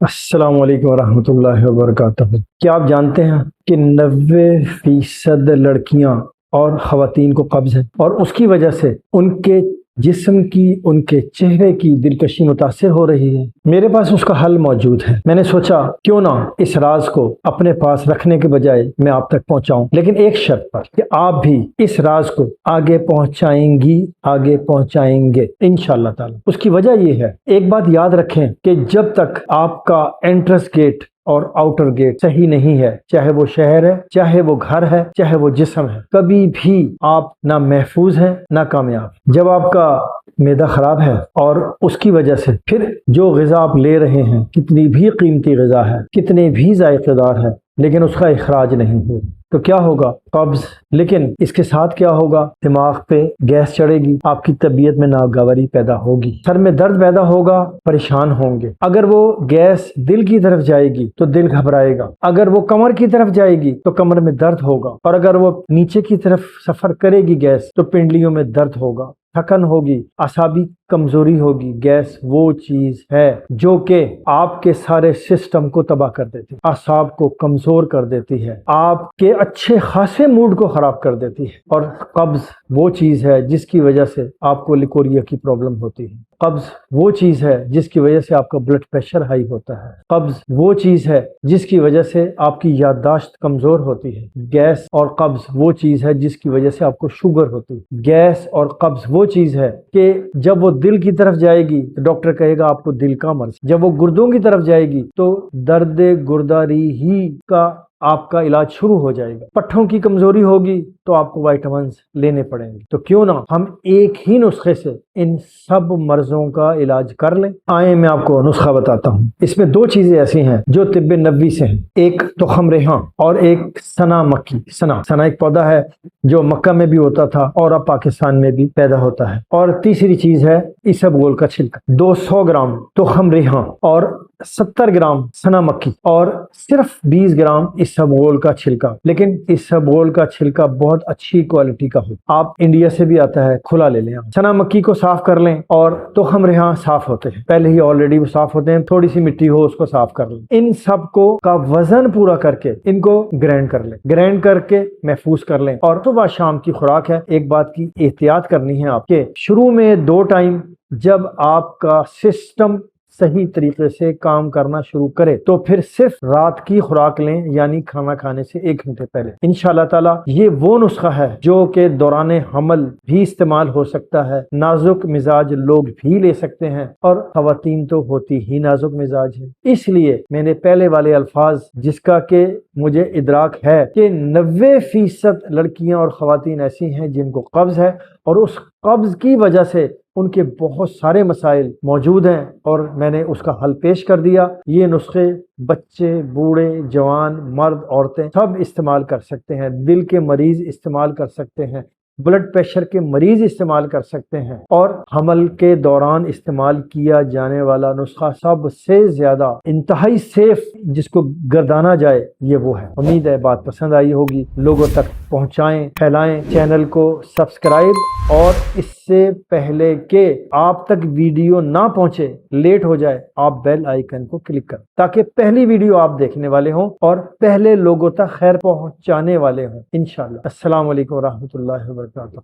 السلام علیکم ورحمۃ اللہ وبرکاتہ۔ کیا آپ جانتے ہیں کہ 90% لڑکیاں اور خواتین کو قبض ہے، اور اس کی وجہ سے ان کے جسم کی، ان کے چہرے کی دلکشی متاثر ہو رہی ہے؟ میرے پاس اس کا حل موجود ہے۔ میں نے سوچا کیوں نہ اس راز کو اپنے پاس رکھنے کے بجائے میں آپ تک پہنچاؤں، لیکن ایک شرط پر کہ آپ بھی اس راز کو آگے پہنچائیں گی، آگے پہنچائیں گے انشاءاللہ تعالی۔ اس کی وجہ یہ ہے، ایک بات یاد رکھیں کہ جب تک آپ کا انٹرس گیٹ اور آؤٹر گیٹ صحیح نہیں ہے، چاہے وہ شہر ہے، چاہے وہ گھر ہے، چاہے وہ جسم ہے، کبھی بھی آپ نہ محفوظ ہیں نہ کامیاب۔ جب آپ کا معدہ خراب ہے اور اس کی وجہ سے پھر جو غذا آپ لے رہے ہیں، کتنی بھی قیمتی غذا ہے، کتنے بھی ذائقہ دار ہے، لیکن اس کا اخراج نہیں ہو تو کیا ہوگا؟ قبض۔ لیکن اس کے ساتھ کیا ہوگا؟ دماغ پہ گیس چڑھے گی، آپ کی طبیعت میں ناگواری پیدا ہوگی، سر میں درد پیدا ہوگا، پریشان ہوں گے۔ اگر وہ گیس دل کی طرف جائے گی تو دل گھبرائے گا، اگر وہ کمر کی طرف جائے گی تو کمر میں درد ہوگا، اور اگر وہ نیچے کی طرف سفر کرے گی گیس تو پنڈلیوں میں درد ہوگا، تھکن ہوگی، اعصابی کمزوری ہوگی۔ گیس وہ چیز ہے جو کہ آپ کے سارے سسٹم کو تباہ کر دیتی ہے، اعصاب کو کمزور کر دیتی ہے، آپ کے اچھے خاصے موڈ کو خراب کر دیتی ہے۔ اور قبض وہ چیز ہے جس کی وجہ سے آپ کو لیکوریا کی پرابلم ہوتی ہے۔ قبض وہ چیز ہے جس کی وجہ سے آپ کا بلڈ پریشر ہائی ہوتا ہے۔ قبض وہ چیز ہے جس کی وجہ سے آپ کی یادداشت کمزور ہوتی ہے۔ گیس اور قبض وہ چیز ہے جس کی وجہ سے آپ کو شوگر ہوتی ہے۔ گیس اور قبض وہ چیز ہے کہ جب وہ دل کی طرف جائے گی تو ڈاکٹر کہے گا آپ کو دل کا مرض، جب وہ گردوں کی طرف جائے گی تو درد گرداری ہی کا آپ کا علاج شروع ہو جائے گا۔ پٹھوں کی کمزوری ہوگی تو آپ کو وائٹامنز لینے پڑیں گے۔ تو کیوں نہ ہم ایک ہی نسخے سے ان سب مرضوں کا علاج کر لیں؟ آئیں میں آپ کو نسخہ بتاتا ہوں۔ اس میں دو چیزیں ایسی ہیں جو طب نبوی سے ہیں، ایک تخم ریحاں اور ایک سنا مکی۔ سنا ایک پودا ہے جو مکہ میں بھی ہوتا تھا اور اب پاکستان میں بھی پیدا ہوتا ہے۔ اور تیسری چیز ہے اسبگول کا چھلکا۔ 200 گرام تخم ریحاں اور 70 گرام سنا مکی اور صرف 20 گرام اسبگول کا چھلکا، لیکن اسبگول کا چھلکا بہت اچھی کوالٹی کا ہو، آپ انڈیا سے بھی آتا ہے، کھلا لے لیں۔ سنا مکی کو صاف کر لیں اور تخم ریحاں صاف ہوتے ہیں، پہلے ہی آلریڈی وہ صاف ہوتے ہیں، تھوڑی سی مٹی ہو اس کو صاف کر لیں۔ ان سب کو کا وزن پورا کر کے ان کو گرینڈ کر لیں، گرینڈ کر کے محفوظ کر لیں، اور صبح شام کی خوراک ہے۔ ایک بات کی احتیاط کرنی ہے آپ کے، شروع میں 2 ٹائم جب آپ کا سسٹم صحیح طریقے سے کام کرنا شروع کرے تو پھر صرف رات کی خوراک لیں، یعنی کھانا کھانے سے 1 گھنٹے پہلے۔ انشاءاللہ تعالی یہ وہ نسخہ ہے جو کہ دوران حمل بھی استعمال ہو سکتا ہے، نازک مزاج لوگ بھی لے سکتے ہیں، اور خواتین تو ہوتی ہی نازک مزاج ہے۔ اس لیے میں نے پہلے والے الفاظ جس کا کہ مجھے ادراک ہے کہ 90% لڑکیاں اور خواتین ایسی ہیں جن کو قبض ہے، اور اس قبض کی وجہ سے ان کے بہت سارے مسائل موجود ہیں، اور میں نے اس کا حل پیش کر دیا۔ یہ نسخے بچے، بوڑھے، جوان، مرد، عورتیں سب استعمال کر سکتے ہیں، دل کے مریض استعمال کر سکتے ہیں، بلڈ پریشر کے مریض استعمال کر سکتے ہیں، اور حمل کے دوران استعمال کیا جانے والا نسخہ سب سے زیادہ انتہائی سیف جس کو گردانا جائے یہ وہ ہے۔ امید ہے بات پسند آئی ہوگی، لوگوں تک پہنچائیں، پھیلائیں، چینل کو سبسکرائب، اور اس سے پہلے کہ آپ تک ویڈیو نہ پہنچے، لیٹ ہو جائے، آپ بیل آئیکن کو کلک کریں تاکہ پہلی ویڈیو آپ دیکھنے والے ہوں اور پہلے لوگوں تک خیر پہنچانے والے ہوں انشاءاللہ۔ السلام علیکم ورحمۃ اللہ وبرکاتہ۔